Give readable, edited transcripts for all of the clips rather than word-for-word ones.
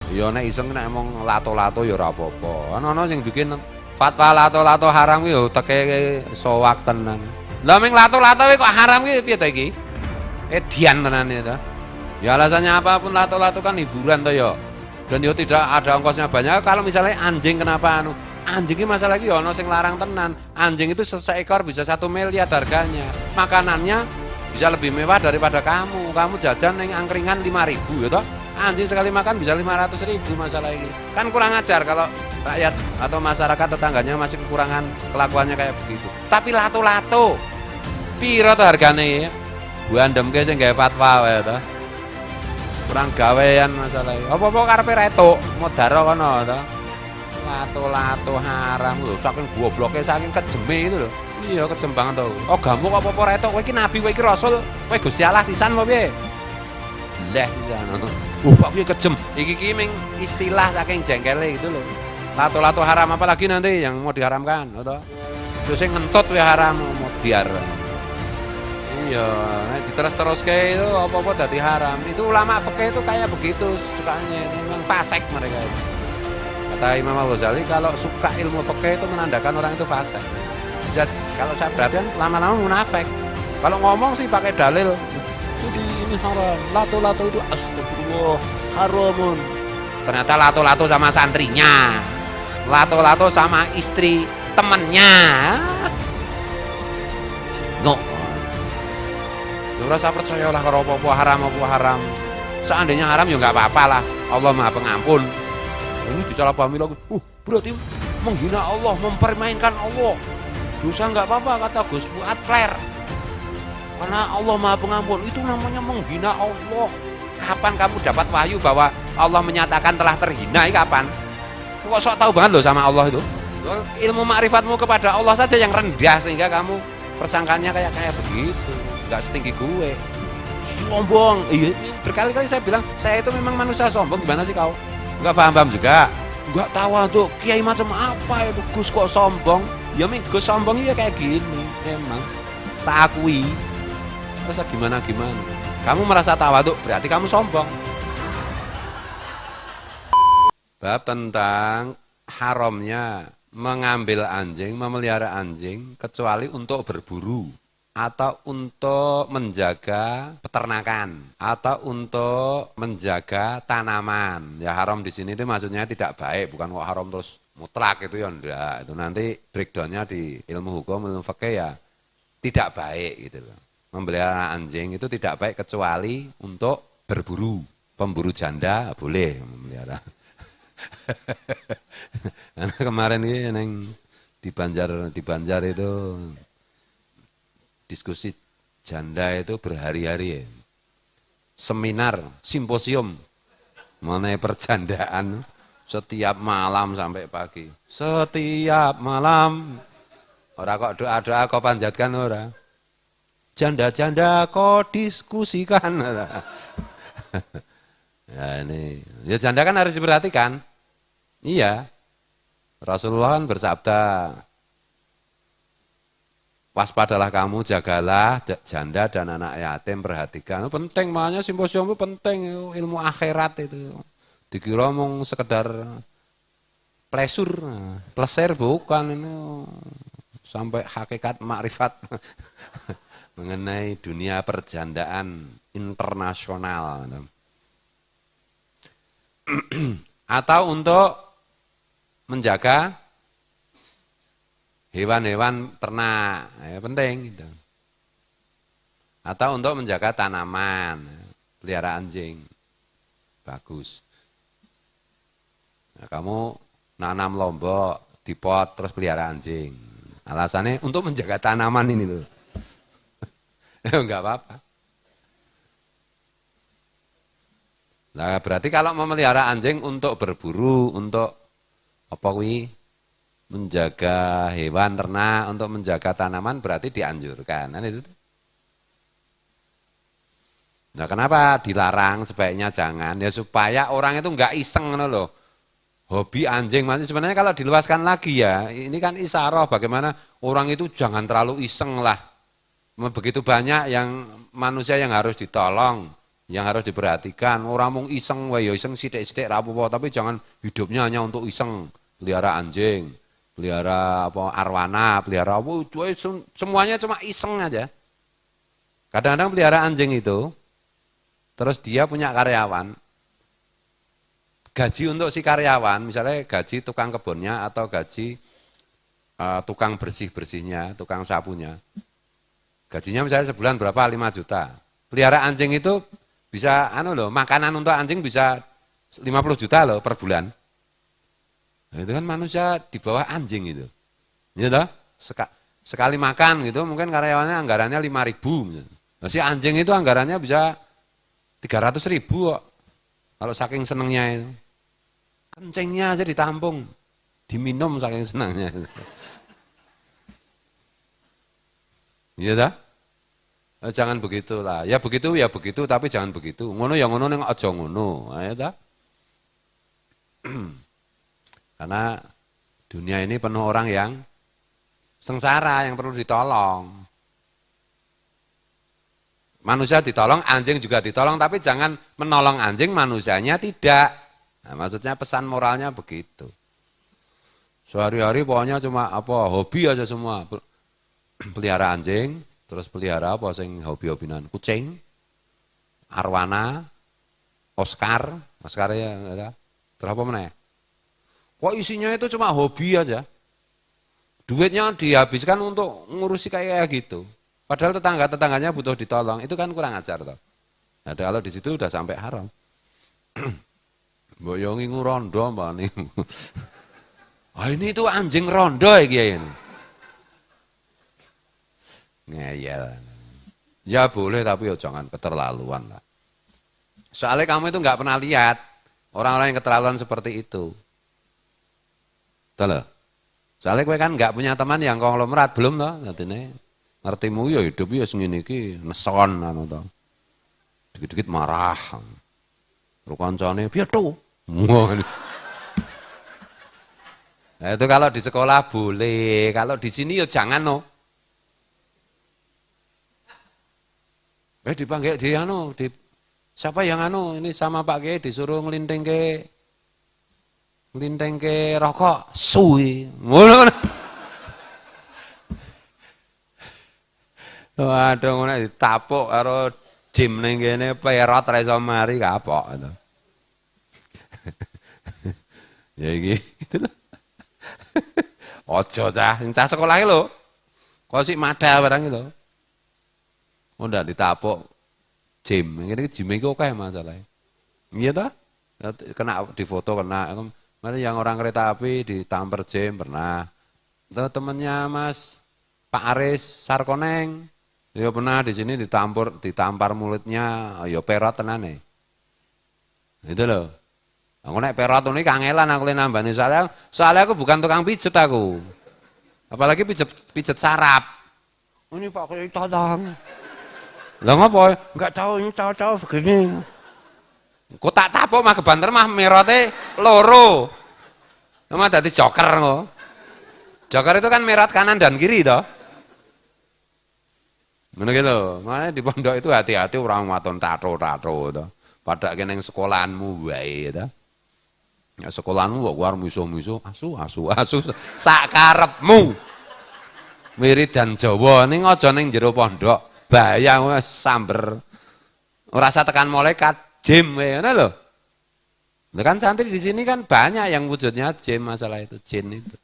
Ya nek iseng nek emang lato-lato ya ora apa-apa. Ana sing bikin fatwa lato-lato haram ki yo teke sowak tenan. Lah ming lato-lato kok haram ki piye to iki? Edian tenan ya to. Ya alasannya apapun lato-lato kan hiburan to ya. Dan yo tidak ada ongkosnya banyak. Kalau misalnya anjing kenapa anu? Anjing ini masalah lagi ono sing larang tenan. Anjing itu seekor bisa 1 miliar harganya. Makanannya bisa lebih mewah daripada kamu. Kamu jajan yang angkringan 5.000 ya toh. Anjing sekali makan bisa 500.000 masalah ini. Kan kurang ajar kalau rakyat atau masyarakat tetangganya masih kekurangan kelakuannya kayak begitu. Tapi lato-lato piro tuh harganya ya? Buandem ke sing gawe fatwa wae to. Kurang gawean masalah ini. Apa-apa karepe retuk, modaro kono to. Lato-lato haram lho, saking gobloknya, saking kejeme itu lho. Iya, kejem banget to. Oh, gamuk apa-apa retuk, kowe iki nabi, kowe iki rasul, kowe Gusti Allah sisan apa piye? Leh sisan. Pak iki kejem. Iki ming istilah saking jengkele gitu loh. Lato-lato haram apalagi nanti yang mau diharamkan, to. Terus sing ngentut wae haram mau biar. Iya, diterus-terus kayak itu apa-apa dadi haram. Itu ulama fikih itu kayak begitu sukanya, memang fasik mereka itu. Kata Imam Al-Ghazali kalau suka ilmu fikih itu menandakan orang itu fasik. Bisa kalau saya perhatikan lama-lama munafik. Kalau ngomong sih pakai dalil. Jadi ini haram, lato-lato itu astagfirullah, haramun. Ternyata lato-lato sama santrinya. Lato-lato sama istri temennya. No. Ya rasa percayalah kalau apa haram. Seandainya haram ya nggak apa-apa lah. Allah Maha Pengampun. Ini disalahpahami lagi. Berarti menghina Allah, mempermainkan Allah. Dosa nggak apa-apa kata Gus Fuad Kler. Karena Allah Maha Pengampun itu namanya menghina Allah. Kapan kamu dapat wahyu bahwa Allah menyatakan telah terhina? Kapan? Kok sok tahu banget loh sama Allah itu? Ilmu ma'rifatmu kepada Allah saja yang rendah sehingga kamu persangkanya kayak begitu. Nggak setinggi gue. Sombong. Iya, berkali-kali saya bilang saya itu memang manusia sombong. Gimana sih kau? Nggak paham juga. Nggak tahu tuh kiai macam apa itu Gus kok sombong. Ya Gus sombong ya kayak gini. Emang tak akui. Rasa gimana? Kamu merasa tawaduk berarti kamu sombong. Bab tentang haramnya mengambil anjing, memelihara anjing kecuali untuk berburu atau untuk menjaga peternakan atau untuk menjaga tanaman. Ya haram di sini itu maksudnya tidak baik, bukan kok haram terus mutlak itu ya enggak. Itu nanti breakdownnya di ilmu hukum, ilmu fikih ya tidak baik gitu loh. Memelihara anjing itu tidak baik kecuali untuk berburu. Pemburu janda boleh memelihara. Karena kemarin ini yang di Banjar itu diskusi janda itu berhari-hari ya. Seminar, simposium mengenai perjandaan setiap malam sampai pagi. Setiap malam. Ora kok doa-doa kok panjatkan ora. Janda-janda kok diskusikan. Ya ini, ya janda kan harus diperhatikan. Iya. Rasulullah kan bersabda, waspadalah kamu, jagalah janda dan anak yatim, perhatikan. Penting, makanya simposium itu penting, ilmu akhirat itu. Dikira mau sekedar plesir bukan ini. Sampai hakikat makrifat mengenai dunia perjandaan internasional. Atau untuk menjaga hewan-hewan ternak, ya penting gitu. Atau untuk menjaga tanaman, pelihara anjing, bagus. Nah, kamu nanam lombok di pot terus pelihara anjing, alasannya untuk menjaga tanaman ini tuh, enggak apa-apa. Nah berarti kalau memelihara anjing untuk berburu, untuk apa kuwi? Menjaga hewan ternak, untuk menjaga tanaman berarti dianjurkan. Kan itu. Nah kenapa dilarang, sebaiknya jangan? Ya supaya orang itu enggak iseng loh. Hobi anjing, sebenarnya kalau diluaskan lagi ya, ini kan isyarah bagaimana orang itu jangan terlalu iseng lah. Begitu banyak yang manusia yang harus ditolong. yang harus diperhatikan. Orang mung iseng wae ya iseng sithik-sithik ra apa-apa, tapi jangan hidupnya hanya untuk iseng. Pelihara anjing, pelihara apa arwana, pelihara apa semuanya cuma iseng aja. Kadang-kadang pelihara anjing itu terus dia punya karyawan. Gaji untuk si karyawan, misalnya gaji tukang kebunnya atau gaji tukang bersih-bersihnya, tukang sapunya. Gajinya misalnya sebulan berapa? 5 juta. Pelihara anjing itu bisa makanan untuk anjing bisa 50 juta loh per bulan. Nah, itu kan manusia di bawah anjing itu. Ya toh? Sekali makan gitu mungkin karyawannya anggarannya 5.000. Nah, si anjing itu anggarannya bisa 300.000 kok. Kalau saking senengnya itu. Kencingnya aja ditampung, diminum saking senangnya. Iya dah? Jangan begitulah. Ya begitu, tapi jangan begitu. Ngono ya ngono ning aja ngono. Ya dah? Karena dunia ini penuh orang yang sengsara, yang perlu ditolong. Manusia ditolong, anjing juga ditolong, tapi jangan menolong anjing, manusianya tidak. Nah, maksudnya pesan moralnya begitu. Sehari-hari pokoknya cuma hobi aja semua. Pelihara anjing, terus pelihara sing hobi-hobinan kucing, arwana, Oscar ya, terus apa meneh? Kok isinya itu cuma hobi aja. Duitnya dihabiskan untuk ngurusi kayak gitu. Padahal tetangga-tetangganya butuh ditolong, itu kan kurang ajar toh. Nah, kalau di situ udah sampai haram. Mbok yo ngingu rondo mbak nih. Ini tuh anjing rondo iki ini. Ngeyel. Ya boleh tapi ya jangan keterlaluan lah. Soalnya kamu itu nggak pernah lihat orang-orang yang keterlaluan seperti itu. Betul loh? Soalnya kowe kan nggak punya teman yang konglomerat belum toh, artine ngertimu ya hidup ya ngene iki neson anu to. Dikit-dikit marah. Ru kancane piye to? Nah, itu kalau di sekolah boleh, kalau di sini ya jangan no. Dipanggil siapa yang ini sama Pak Kiai disuruh ngelinting ke rokok, suwi. Ngono. Waduh ngono ditapuk karo jim ning kene perot ra iso mari kapok itu. Ya gitu loh. Ojo cah sekolah lho. Kok sik madha barang itu. Ndak ditapuk jim. Ngene iki jim iki akeh masalahe. Iya toh? Kena difoto kena. Mari yang orang kereta api ditampar jim pernah. Temennya Mas Pak Aris Sarkoneng. Ya pernah di sini ditampar mulutnya ya perot tenane. Itu loh. Aku nek perot ini kangelan aku nambani soalnya aku bukan tukang pijet aku. Apalagi pijet saraf. Ini Pak Kiai tolong. Lah ngapa? Enggak tahu ini tahu-tahu begini. Kok tak tapuk mah kebanter mah merote loro. Mah dadi joker kok. Joker itu kan merot kanan dan kiri toh. Ngono gitu. Makanya di pondok itu hati-hati orang waton tato-tato toh. Pada kene sekolahanmu wae toh. Ya sekolahanmu kok war musuh-musuh asu sak karepmu. Wirid dan Jawa ning aja ning jero pondok. Bahaya wis samber. Ora usah tekan malaikat, jim wae ngono lho. Lah kan santri di sini kan banyak yang wujudnya jin masalah itu, jin itu.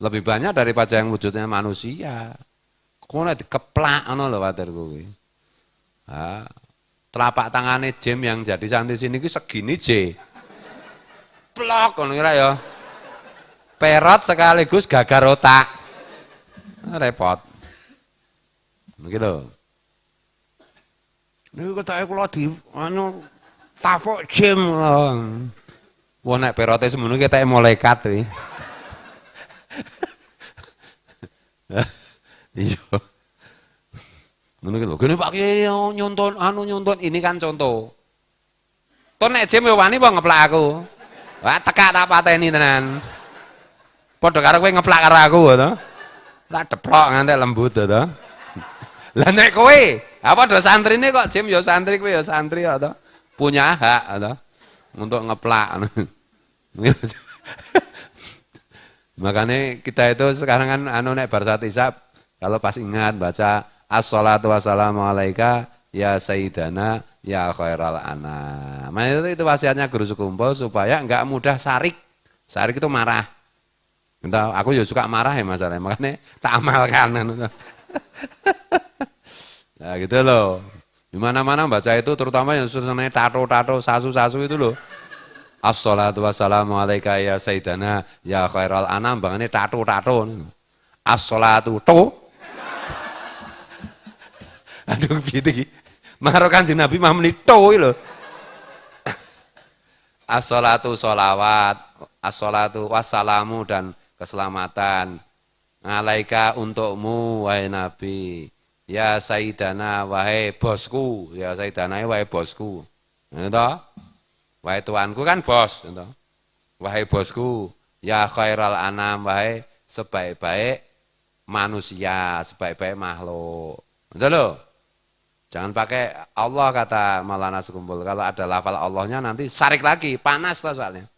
Lebih banyak daripada yang wujudnya manusia. Kok nek dikeplak ngono lho water kuwi. Ah, telapak tangane jim yang jadi santri sini ki segini J. Plok ngono kira ya. Perot sekaligus gagar otak. Repot. Begitu lho. Niku ketake kula di tapuk jim. Wah nek perote semono ketake malaikat kuwi. Iya. Ngono ki lho. Gene Pak Kiai nyonton ini kan contoh. Ton nek jim yo wani apa ngeplak aku. Wah tekak tak pateni tenan. Padha karo kowe ngeplak karo aku to. Tak deplok nganti lembut to. Lah nek kowe, apa do santrine kok jim yo santri kowe yo santri to. punya hak untuk ngeplak. Makanya kita itu sekarang kan nek bar saat isya kalau pas ingat baca as-sholatu wassalamu alaika ya sayyidana ya khairal anam. Nah, itu wasiatnya guru sekumpul supaya enggak mudah sarik. Sarik itu marah. Entah, aku juga suka marah ya masalahnya, makanya tak amalkan. Nah gitu loh. Di mana-mana baca itu terutama yang susunannya tato-tato, sasu-sasu itu loh. As-sholatu wassalamu alaika ya sayyidana ya khairal anam, bangane tato-tato. As-sholatu to. Aduh gitu. Maro Kanjeng Nabi mah menit to lho. As-sholatu sholawat, as-sholatu wassalamu dan keselamatan. Alaika untukmu wahai Nabi. Ya Sayyidana wahai bosku. Ya Sayyidana wahai bosku. Gitu. Wahai tuanku kan bos. Gitu. Wahai bosku. Ya khairal anam wahai sebaik-baik manusia. Sebaik-baik makhluk. Gitu loh. Jangan pakai Allah kata Maulana Sekumpul. Kalau ada lafal Allahnya nanti sarik lagi. Panas lah soalnya.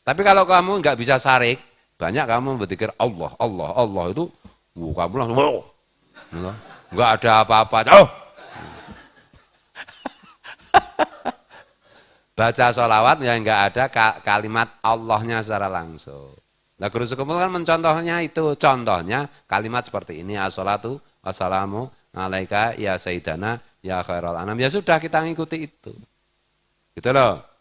Tapi kalau kamu nggak bisa sarik. Banyak kamu berpikir Allah, Allah, Allah itu, kamu langsung, wow, nggak ada apa-apa. Oh. Baca sholawat ya nggak ada kalimat Allahnya secara langsung. Nah guru sekumpul kan mencontohnya itu, contohnya kalimat seperti ini, as-sholatu, wassalamu, alaika, ya sayyidana, ya khairal anam. Ya sudah kita ngikuti itu. Gitu loh.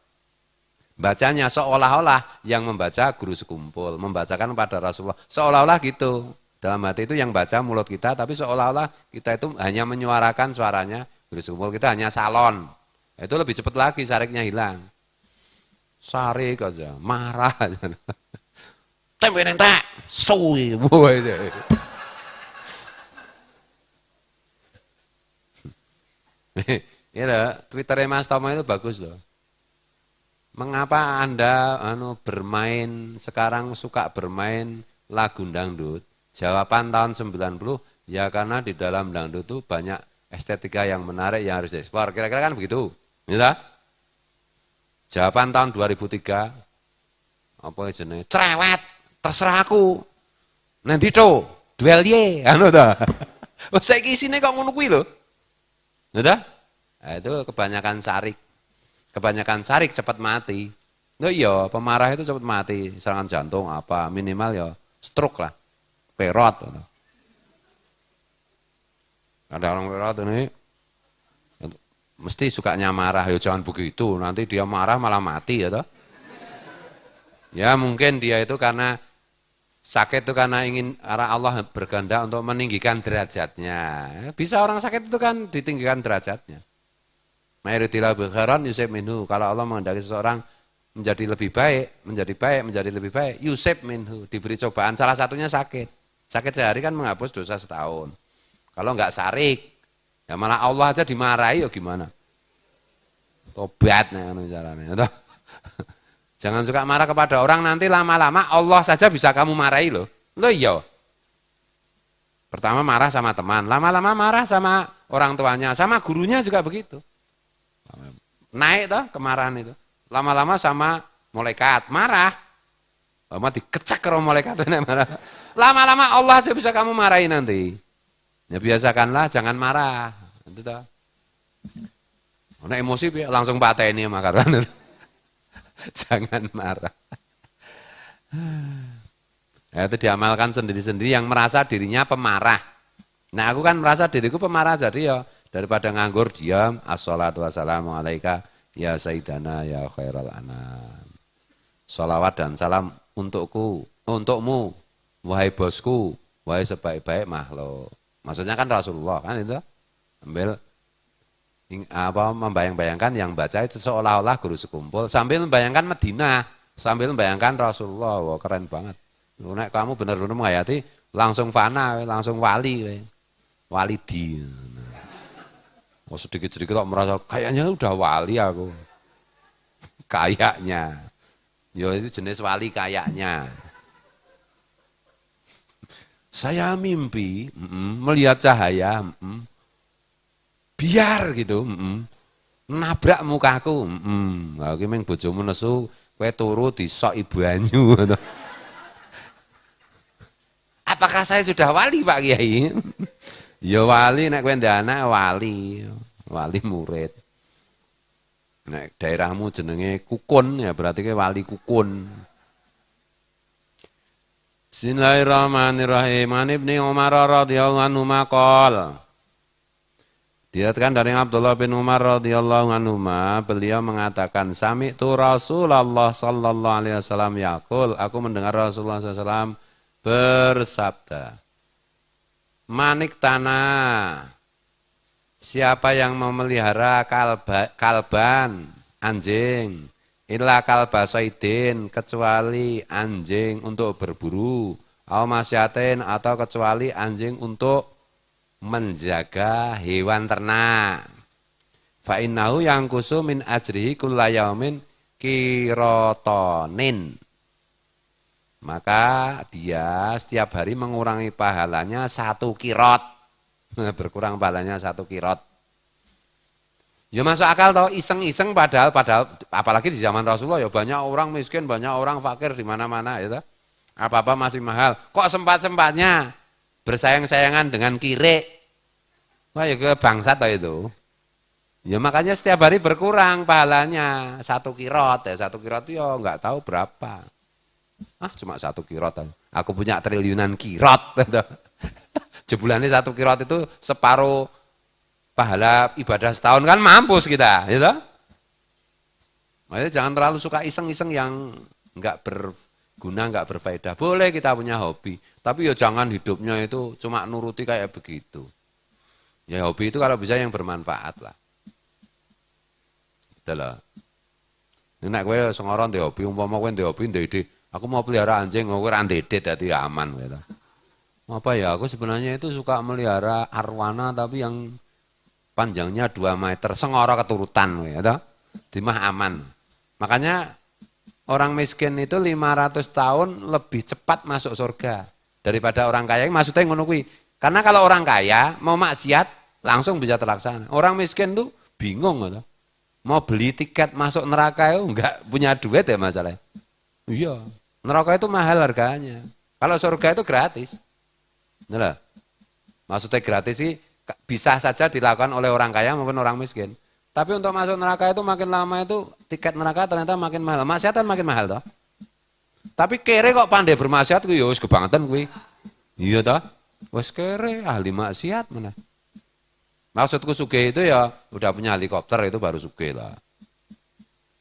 Bacanya seolah-olah yang membaca guru sekumpul, membacakan pada Rasulullah, seolah-olah gitu. Dalam hati itu yang baca mulut kita, tapi seolah-olah kita itu hanya menyuarakan suaranya guru sekumpul, kita hanya salon. Itu lebih cepat lagi, sariknya hilang. Sarik aja, marah aja. Tempe nentek, suwi, itu. Ya, Twitternya Mas Tomo itu bagus loh. Mengapa Anda bermain sekarang suka bermain lagu dangdut? Jawaban tahun 90, ya karena di dalam dangdut itu banyak estetika yang menarik yang harus diekspor. Kira-kira kan begitu. Ya? Jawaban tahun 2003, apa jenenge? Cerewet, terserah aku. Nanti to, duel ye, Oh, saiki isine kok ngono kuwi lho. Ya? Nah, itu kebanyakan sarik. Kebanyakan sarik cepat mati. Oh iya, pemarah itu cepat mati, serangan jantung apa, minimal ya stroke lah, perot. Ada orang perot ini, mesti sukanya marah, ya jangan begitu, nanti dia marah malah mati ya toh. Ya mungkin dia itu karena sakit itu karena ingin Allah berkehendak untuk meninggikan derajatnya. Bisa orang sakit itu kan ditinggikan derajatnya. Mayuritillah bikhairan yusib minhu. Kalau Allah menghendaki seseorang menjadi lebih baik, menjadi lebih baik, yusib minhu, diberi cobaan. Salah satunya sakit. Sakit sehari kan menghapus dosa setahun. Kalau enggak sarik, ya malah Allah aja dimarahi ya gimana? Tobat nih caranya. Jangan suka marah kepada orang, nanti lama-lama Allah saja bisa kamu marahi loh. Loh iya. Pertama marah sama teman, lama-lama marah sama orang tuanya, sama gurunya juga begitu. Naik toh kemarahan itu. Lama-lama sama malaikat marah. Lama dikecek karo malaikat marah. Lama-lama Allah aja bisa kamu marahi nanti. Ya biasakanlah jangan marah. Itu toh. Nek emosi langsung pateni makaran. Jangan marah. Ya, itu diamalkan sendiri-sendiri yang merasa dirinya pemarah. Nah aku kan merasa diriku pemarah jadi ya daripada nganggur diam, as-sholatu wassalamu alaika ya sayyidana ya khairal anam. Sholawat dan salam untukku, untukmu, wahai bosku, wahai sebaik-baik makhluk. Maksudnya kan Rasulullah kan itu. Ambil membayang-bayangkan yang baca itu seolah-olah guru sekumpul sambil membayangkan Madinah, sambil membayangkan Rasulullah. Wah, keren banget. Nek kamu benar-benar menghayati langsung fana, langsung wali. Wali di. Oh, sedikit-sedikit kok merasa kayaknya udah wali aku. Kayaknya. Ya itu jenis wali kayaknya. Saya mimpi melihat cahaya biar gitu. nabrak mukaku. Iki ming bojomu nesu, kowe turu disok banyu. Apakah saya sudah wali Pak Kiai? Ya wali, nek kowe ndek anak wali murid. Nek daerahmu jenenge Kukun ya berarti kowe wali Kukun. Bismillahirrahmanirrahim. An Ibnu Umar radhiyallahu anhu maqal. Diriwayatkan dari Abdullah bin Umar radhiyallahu anhu, beliau mengatakan, sami'tu Rasulullah sallallahu alaihi wasallam yaqul, aku mendengar Rasulullah sallallahu alaihi wasallam bersabda, manik tanah, siapa yang memelihara kalban, anjing, illa kalba saidin, kecuali anjing untuk berburu, au masyatin, atau kecuali anjing untuk menjaga hewan ternak. Fa innahu yangkusu min ajrihi kulla yaumin kirotonin. Maka dia setiap hari mengurangi pahalanya 1 kirot. Berkurang pahalanya 1 kirot. Ya masuk akal toh, iseng-iseng padahal apalagi di zaman Rasulullah ya banyak orang miskin, banyak orang fakir di mana-mana ya toh. Apa-apa masih mahal. Kok sempat-sempatnya bersayang-sayangan dengan kire? Wah ya ke bangsat toh itu. Ya makanya setiap hari berkurang pahalanya 1 kirot. Ya 1 kirot itu ya enggak tahu berapa. Cuma 1 kirot. Aku punya triliunan kirot. Jebulannya 1 kirot itu separuh pahala ibadah setahun kan mampus kita. Ya makanya jangan terlalu suka iseng-iseng yang enggak berguna, enggak berfaedah. Boleh kita punya hobi. Tapi ya jangan hidupnya itu cuma nuruti kayak begitu. Ya hobi itu kalau bisa yang bermanfaat lah. Gitu loh. Nek kowe sengoron ndek hobi, umpama kowe ndek hobi ndek ide, aku mau pelihara anjing, kowe ra ndedet dadi aman gitu. Apa ya, aku sebenarnya itu suka melihara arwana tapi yang panjangnya 2 meter, sengoro keturutan gitu. Dimah aman. Makanya orang miskin itu 500 tahun lebih cepat masuk surga daripada orang kaya. Maksudnya ngono kuwi. Karena kalau orang kaya mau maksiat langsung bisa terlaksana. Orang miskin tuh bingung gitu. Mau beli tiket masuk neraka itu enggak punya duit ya masalahnya. Iya, neraka itu mahal harganya. Kalau surga itu gratis. Nah, maksudnya gratis sih bisa saja dilakukan oleh orang kaya maupun orang miskin. Tapi untuk masuk neraka itu makin lama itu tiket neraka ternyata makin mahal. Maksiat kan makin mahal toh. Tapi kere kok pandai bermaksiat kuwi ya wis kebangetan kuwi. Iya toh? Wes kere ahli maksiat mana? Maksudku sugih itu ya udah punya helikopter itu baru sugih lah.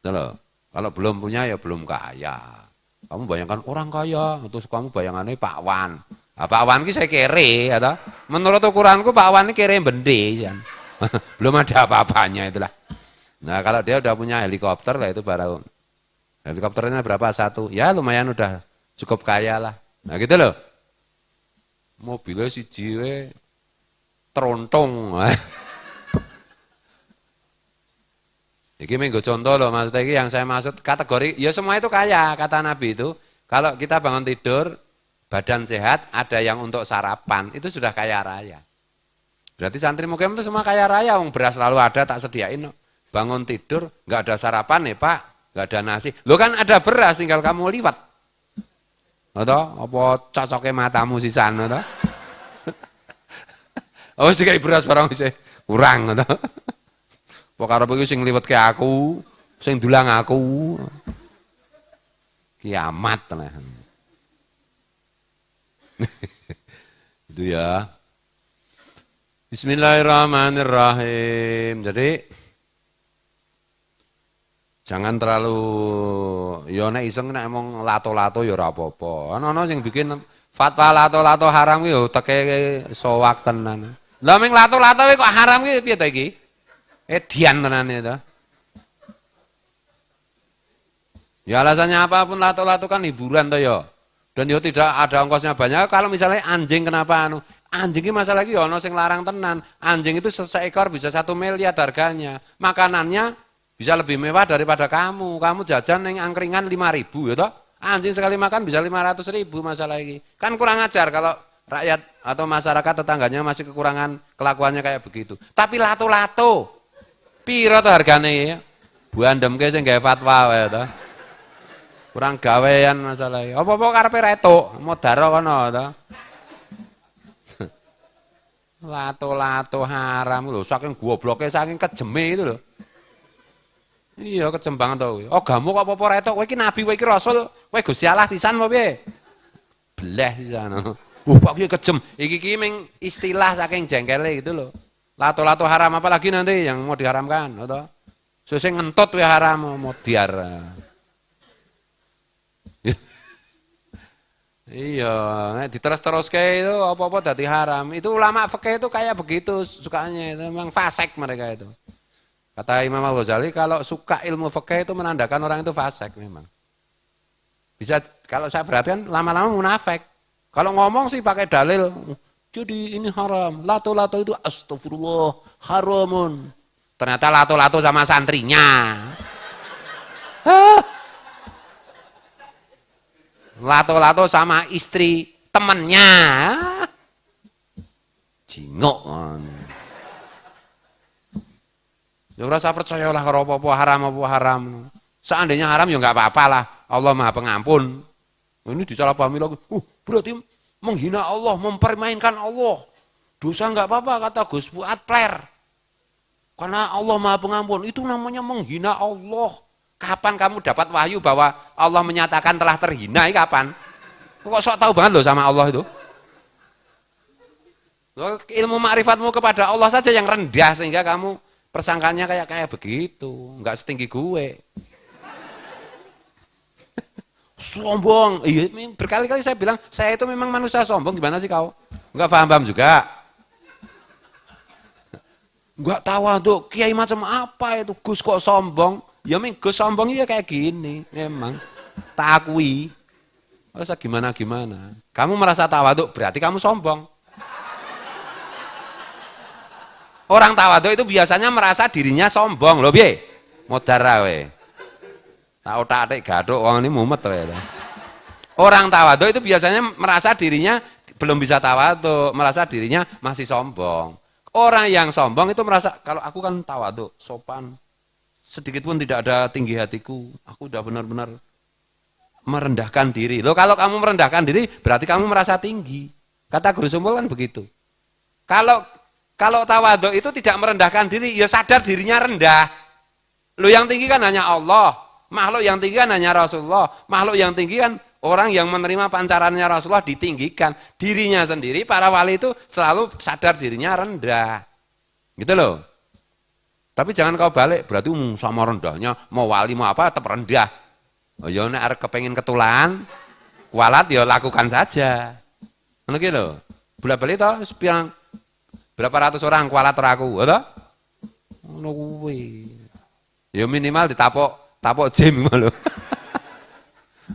Loh, kalau belum punya ya belum kaya. Kamu bayangkan orang kaya, terus kamu bayangannya Pak Wan. Nah, Pak Wan ini saya kere, atau menurut ukuranku Pak Wan ini kere bende, belum ada apa-apanya itulah. Nah kalau dia udah punya helikopter lah itu baru. Helikopternya berapa? 1? Ya lumayan udah cukup kaya lah. Nah gitu loh. Mobilnya si jiwe terontong. Iki minggu contoh loh, maksudnya ini yang saya maksud kategori, ya semua itu kaya, kata Nabi itu. Kalau kita bangun tidur, badan sehat, ada yang untuk sarapan, itu sudah kaya raya. Berarti santri mukim itu semua kaya raya, beras selalu ada, tak sediain. Bangun tidur, nggak ada sarapan nih Pak, nggak ada nasi. Lo kan ada beras, tinggal kamu liwat. Atau apa cocoknya matamu sisan atau? Oh sih kayak beras barang sih kurang atau? Pokoknya begitu sing liwat ke aku, sing dulang aku, kiamat lah. Itu ya. Bismillahirrahmanirrahim. Jadi jangan terlalu ya nek iseng nek emang lato-lato ya ora apa-apa. Ana sing bikin fatwa lato-lato haram yo teke sowak tenan. Lah ming lato-lato kok haram ki piye to iki? Edian tenan itu. Ya alasannya apapun lato-lato kan hiburan toh ya. Dan yo tidak ada ongkosnya banyak. Kalau misalnya anjing kenapa anu? Anjing ini masalah lagi ono sing larang tenan. Anjing itu seekor bisa 1 miliar harganya. Makanannya bisa lebih mewah daripada kamu. Kamu jajan yang angkringan 5.000 ya toh. Anjing sekali makan bisa 500.000 masalah ini. Kan kurang ajar kalau rakyat atau masyarakat tetangganya masih kekurangan kelakuannya kayak begitu. Tapi lato-lato. Piro to hargane? Buandemke sing gawe fatwa wae to. Kurang gawean masalah. Apa-apa karepe retuk, modaro kono to. Lato-lato haram lho, saking gobloke, saking kejeme itu lho. Iya, kejem banget to kuwi. Agamu kok apa-apa retuk, kowe iki nabi, kowe iki rasul, kowe Gusti Allah sisan apa piye? Bleh sisan. Pak iki kejem. Iki ming istilah saking jengkele gitu loh. Lato-lato haram apalagi nanti yang mau diharamkan, atau sesing ngentut ya haram mau biar. Iya, diterus-terus kayak itu apa-apa dadi haram. Itu ulama fikih itu kayak begitu sukanya, itu memang fasik mereka itu. Kata Imam Al-Ghazali kalau suka ilmu fikih itu menandakan orang itu fasik memang. Bisa kalau saya perhatikan lama-lama munafik. Kalau ngomong sih pakai dalil. Jadi ini haram, lato-lato itu astagfirullah, haramun. Ternyata lato-lato sama santrinya. Lato-lato sama istri temennya. Jingok. Ya rasa percayalah kalau apa-apa haram. Seandainya haram ya enggak apa-apa lah. Allah Maha Pengampun. Ini disalahpahami lagi. Berarti menghina Allah, mempermainkan Allah. Dosa enggak apa-apa kata Gus Fuad Pler. Karena Allah Maha Pengampun, itu namanya menghina Allah. Kapan kamu dapat wahyu bahwa Allah menyatakan telah terhina? Kapan? Kok sok tahu banget loh sama Allah itu? Loh, ilmu ma'rifatmu kepada Allah saja yang rendah sehingga kamu persangkanya kayak begitu, enggak setinggi gue. Sombong, iya berkali-kali saya bilang, saya itu memang manusia sombong, gimana sih kau? Enggak paham juga. Enggak tahu tuh, kiai macam apa itu, Gus kok sombong? Ya memang Gus sombong ya kayak gini, memang. Tak akui. Merasa gimana-gimana. Kamu merasa tawaduk, berarti kamu sombong. Orang tawaduk itu biasanya merasa dirinya sombong, loh piye? Modar we. Tak otak-atik gaduk wong ini mumet wae. Orang tawaduk itu biasanya merasa dirinya belum bisa tawaduk, merasa dirinya masih sombong. Orang yang sombong itu merasa kalau aku kan tawaduk, sopan, sedikit pun tidak ada tinggi hatiku, aku udah benar-benar merendahkan diri. Loh kalau kamu merendahkan diri berarti kamu merasa tinggi. Kata Guru Sumpul kan begitu. Kalau tawaduk itu tidak merendahkan diri, ya sadar dirinya rendah. Loh yang tinggi kan hanya Allah. Makhluk yang tinggi kan hanya Rasulullah. Makhluk yang tinggi kan orang yang menerima pancarannya Rasulullah ditinggikan. Dirinya sendiri, para wali itu selalu sadar dirinya rendah. Gitu loh. Tapi jangan kau balik, berarti sama rendahnya, mau wali mau apa, tetap rendah. Oh ya nek arep kepengin ketulan, kualat ya lakukan saja. Ngono ki lho. Bola-bali to sepiang berapa ratus orang kualat aku, to? Ngono kuwi. Ya minimal ditapok gym lho.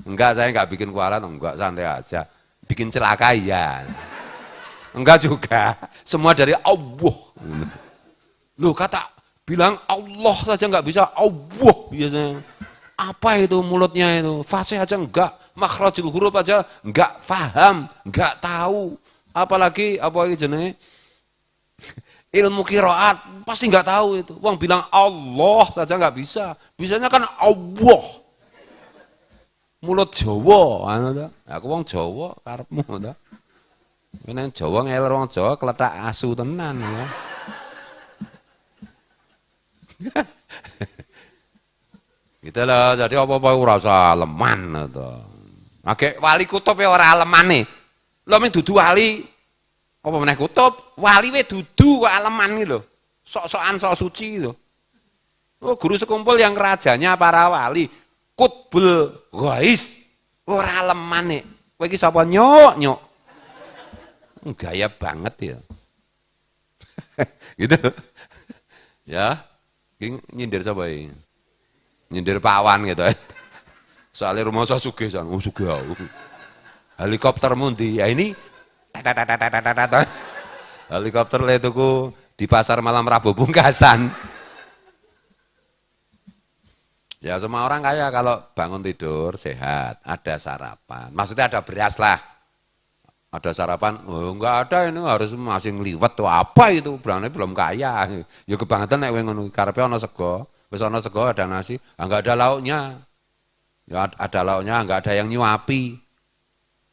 Enggak, saya enggak bikin kualat, enggak, santai aja. Bikin celaka iya. Enggak juga. Semua dari Allah. Loh kata bilang Allah saja enggak bisa, Allah biasanya. Apa itu mulutnya itu? Fasih aja enggak, makhrajul huruf aja enggak paham, enggak tahu. Apalagi apa jenenge? Ilmu qiraat pasti enggak tahu itu. Wong bilang Allah saja enggak bisa. Bisanya kan Allah. Mulut Jawa anu ta. Aku wong Jawa karepmu ta. Nek Jawa ngeler wong Jawa kletak asu tenan ya. Gitu loh, jadi apa-apa ora usah leman to. Agek wali kutub ya ora lemane. Lho men dudu wali apa meneh kutub, wali we dudu kok aleman iki lho. Sok-sokan sok suci lho. Oh, guru sekumpul yang rajanya para wali, Qutbul Ghais. Ora lemane. Kowe iki sapa nyok? Gaya banget ya. Gitu. Ya. Iki nyindir sapa iki? Nyindir pawan gitu ya. Soalnya rumah saya sugih san, sugih aku. Helikopter mundi, ya ini helikopter le tuku di pasar malam Rabu Bungkasan. Ya semua orang kaya kalau bangun tidur sehat, ada sarapan. Maksudnya ada beras lah. Ada sarapan, oh enggak ada ini harus masih ngeliwat tuh apa itu, berarti belum kaya. Ya kebangetan nek ngono karepe ana sego, wis ana sego ada nasi, enggak ada lauknya. Ya ada lauknya, enggak ada yang nyuapi.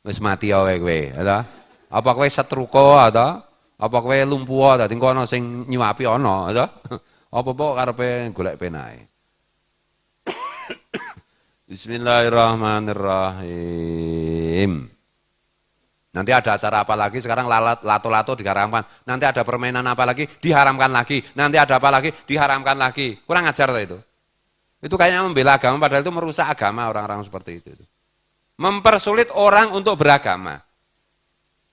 Wis mati wae kowe, ya. Apa kowe setruko ta? Apa kowe lumpuh dadi engko ana sing nyuapi ana, ya. Apa-apa karepe golek penae. Bismillahirrahmanirrahim. Nanti ada acara apa lagi, sekarang lato-lato diharamkan. Nanti ada permainan apa lagi, diharamkan lagi. Nanti ada apa lagi, diharamkan lagi. Kurang ajar itu. Itu kayaknya membela agama, padahal itu merusak agama orang-orang seperti itu. Mempersulit orang untuk beragama.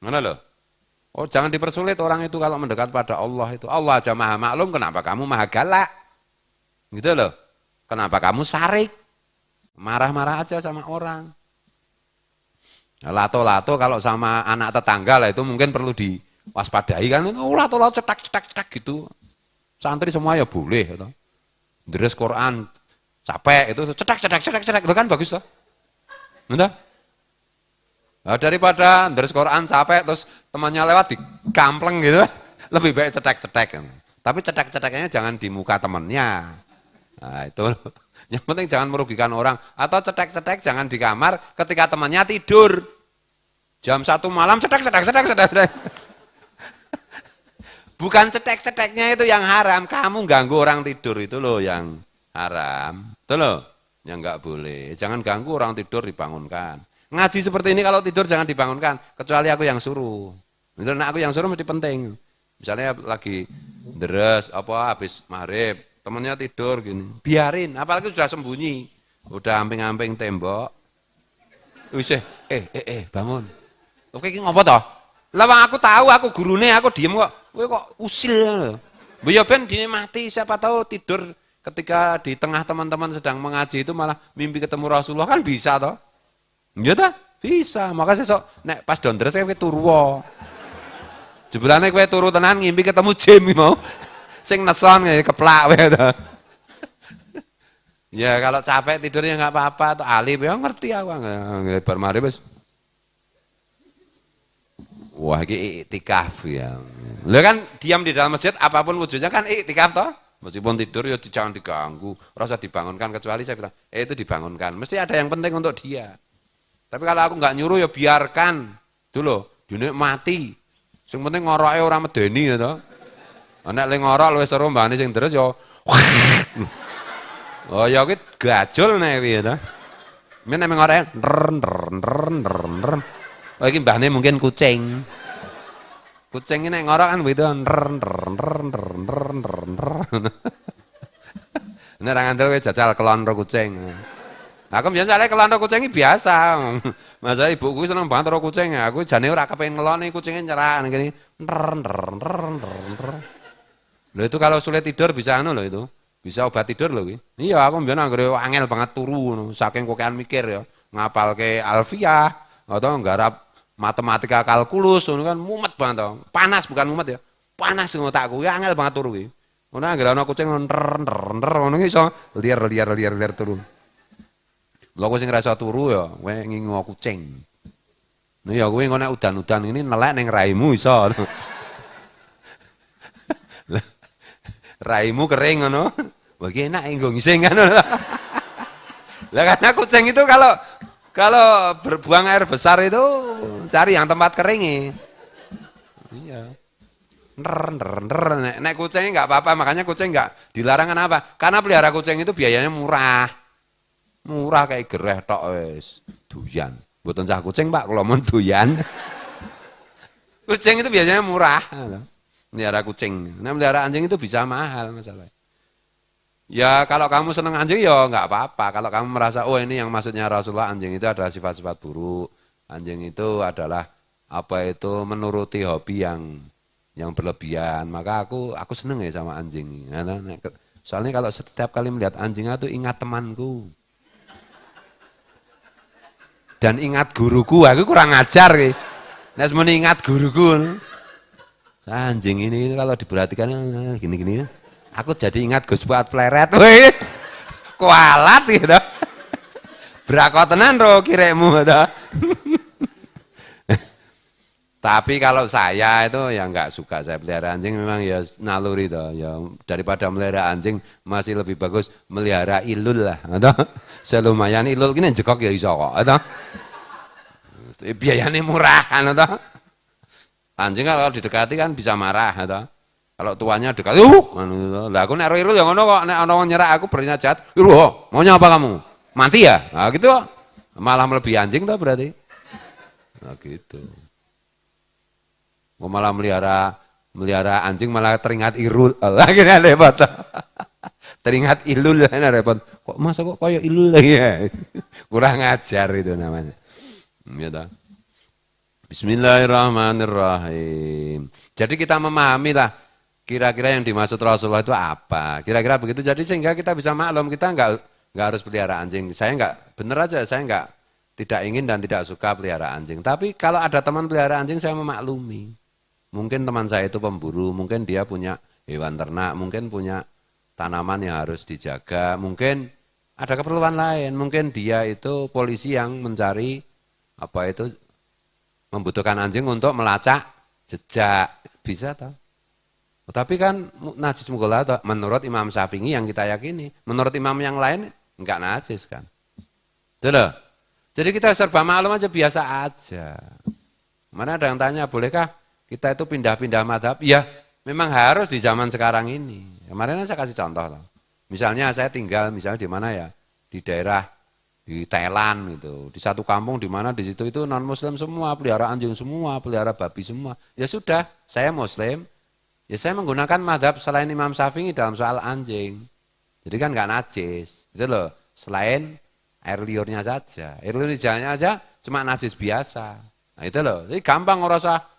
Mana loh? Oh jangan dipersulit orang itu kalau mendekat pada Allah itu. Allah aja maha maklum, kenapa kamu maha galak? Gitu loh. Kenapa kamu sarik? Marah-marah aja sama orang. Lato-lato kalau sama anak tetangga lah itu mungkin perlu diwaspadai kan. Oh lato-lato cetak gitu. Santri semua ya boleh. Gitu. Deres Quran capek itu cetak itu kan bagus toh. Entah? Nah, daripada deres Quran capek terus temannya lewat dikampleng gitu. Lebih baik cetak. Tapi cetak-cetaknya jangan di muka temannya. Nah itu yang penting jangan merugikan orang. Atau cetek-cetek jangan di kamar ketika temannya tidur. Jam 1 malam cetek. Bukan cetek-ceteknya itu yang haram. Kamu ganggu orang tidur itu loh yang haram. Itu loh yang nggak boleh. Jangan ganggu orang tidur, dibangunkan. Ngaji seperti ini kalau tidur jangan dibangunkan. Kecuali aku yang suruh. Nah, aku yang suruh mesti penting. Misalnya lagi deres habis maghrib. Temennya tidur gini, biarin, apalagi sudah sembunyi, udah amping-amping tembok, wis bangun, oke ini ngopo toh? Lah aku tahu, aku gurune, aku diem kok, kowe kok usil, ya ben dini mati, siapa tahu tidur ketika di tengah teman-teman sedang mengaji itu malah mimpi ketemu Rasulullah kan bisa toh? Iya toh? Bisa, makanya sesok nek pas dondres kowe turu, jebulane kowe turu tenan ngimpi ketemu Jim mau. Sing neson keplak wae to. Ya kalau capek tidurnya enggak apa-apa atau alif ya ngerti aku bar mari wis. Wah iki iktikaf ya. Lah kan diam di dalam masjid apapun wujudnya kan iktikaf toh. Meskipun tidur ya jangan diganggu, rasa dibangunkan kecuali saya bilang, itu dibangunkan. Mesti ada yang penting untuk dia. Tapi kalau aku enggak nyuruh ya biarkan. Dulu, dunia mati. Sing penting ngoroke ora medeni ya toh. Nek le ngorok luwih seru mbane sing deres ya. Oh ya kuwi gajul nek piye to. Men nek ngoroke ndren. Oh iki mbahne mungkin kucing. Kucing nek ngorok kan begitu ndren. Nek ra ngandel kowe jajal kelon ro kucing. Aku biasa lek kelon ro kucing biasa. Masa ibuku seneng banget ro kucing. Aku jane ora kepengin ngeloni kucingnya nyerah ngene. Loh itu kalau sulit tidur bisa loh itu. Bisa obat tidur loh. Iya aku mbiyen anggere angel banget turu saking kokean mikir ya. Ngapalke alfiah atau nggarap matematika kalkulus kan mumet banget to. Panas bukan mumet ya. Panas ngotakku ya angel banget turu ki. Ngono anggere ana kucing ngono iso liar turu. Lha aku sing ngrasa turu ya kowe ngingu kucing. Nah ya kowe ngono udan-udan ini nelek ning raimu iso. Raimu kering ngono. Wah iki enak nggo ngising kan. Lah karena kucing itu kalau berbuang air besar itu cari yang tempat kering. Iya. Nek kucing enggak apa-apa, makanya kucing enggak dilarang kenapa? Karena pelihara kucing itu biayanya murah. Murah kayak gereh tok wis. Doyan. Mboten cah kucing, Pak, kula mun doyan. Kucing itu biasanya murah. Melihara kucing. Nah, melihara anjing itu bisa mahal masalahnya. Ya kalau kamu senang anjing ya enggak apa-apa. Kalau kamu merasa oh ini yang maksudnya Rasulullah anjing itu adalah sifat-sifat buruk. Anjing itu adalah apa itu menuruti hobi yang berlebihan. Maka aku seneng ya sama anjing. Soalnya kalau setiap kali melihat anjing itu ingat temanku. Dan ingat guruku, aku kurang ajar ki. Nek semene ingat guruku. Anjing ini kalau diperhatikan gini-gini. Aku jadi ingat Gus Fuad Pleret. Wih. Kualat gitu. Brakot tenan ro kiremu to. Tapi kalau saya itu ya nggak suka saya pelihara anjing, memang ya naluri toh. Ya daripada melihara anjing masih lebih bagus melihara ilul lah, atau selumayan ilul gini jekok ya iso kok, atau biayanya murah, atau anjing kalau didekati kan bisa marah, atau kalau tuannya dekat, lah aku nek ilul ya ngono kok, nek ana wong nyerah aku berniat jahat, maunya apa kamu? Mati ya? Nah gitu, malah melebihi anjing toh berarti, nah gitu. Malah melihara anjing malah teringat irul, lagi repot. Teringat ilul repot. Kok masa kok kayak ilul lagi ya? Kurang ajar itu namanya. Ya, bismillahirrahmanirrahim. Jadi kita memahami lah kira-kira yang dimaksud Rasulullah itu apa. Kira-kira begitu. Jadi sehingga kita bisa maklum, kita enggak harus pelihara anjing. Saya enggak, bener aja saya enggak tidak ingin dan tidak suka pelihara anjing. Tapi kalau ada teman pelihara anjing saya memaklumi. Mungkin teman saya itu pemburu, mungkin dia punya hewan ternak, mungkin punya tanaman yang harus dijaga, mungkin ada keperluan lain, mungkin dia itu polisi yang mencari membutuhkan anjing untuk melacak jejak, bisa toh. Tapi kan najis mughalah menurut Imam Syafi'i yang kita yakini, menurut imam yang lain enggak najis kan. Betul. Jadi kita serba maklum aja, biasa aja. Mana ada yang tanya, bolehkah kita itu pindah-pindah madhab? Ya, memang harus di zaman sekarang ini. Kemarin saya kasih contoh loh. Misalnya saya tinggal misalnya di mana ya? Di daerah di Thailand gitu. Di satu kampung di mana di situ itu non muslim semua, pelihara anjing semua, pelihara babi semua. Ya sudah, saya muslim. Ya saya menggunakan madhab selain Imam Syafi'i dalam soal anjing. Jadi kan nggak najis. Itu loh, selain air liurnya saja. Air liur hijaunya aja cuma najis biasa. Nah itu loh, jadi gampang ngerasa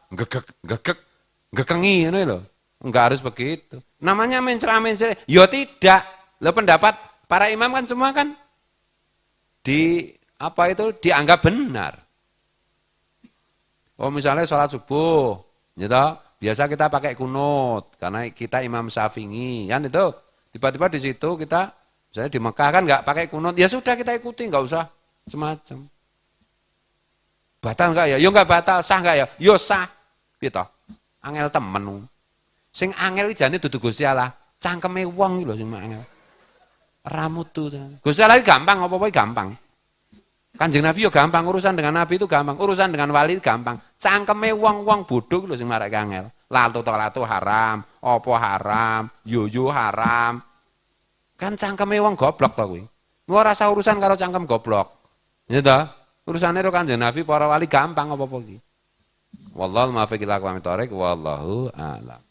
gekengi ini loh. Enggak harus begitu. Namanya mencela-mencela. Ya tidak. Lo pendapat para imam kan semua kan dianggap benar. Oh misalnya sholat subuh, gitu. Biasa kita pakai kunut karena kita Imam Syafi'i, kan itu. Tiba-tiba di situ kita misalnya di Mekah kan enggak pakai kunut, ya sudah kita ikuti, enggak usah macam-macam. Batal enggak ya? Yo enggak batal, sah enggak ya? Yo sah. Gitu, angel temen. Sing angel iki jane dudu Gusti Allah, cangkeme wong iki lho sing angel. Ramut tuh. Gusti Allah gampang, apa-apa gampang. Kanjeng Nabi yo gampang, urusan dengan Nabi itu gampang, urusan dengan wali gampang. Cangkeme wong-wong bodho lho sing marake angel. Latu haram, apa haram, yo haram. Kan cangkeme wong goblok to kuwi. Ora rasa urusan karo cangkem goblok. Ya ta? Urusane karo Kanjeng Nabi para wali gampang apa-apa iki. Wallahu muwaffiq ila aqwamit thoriq wallahu a'lam.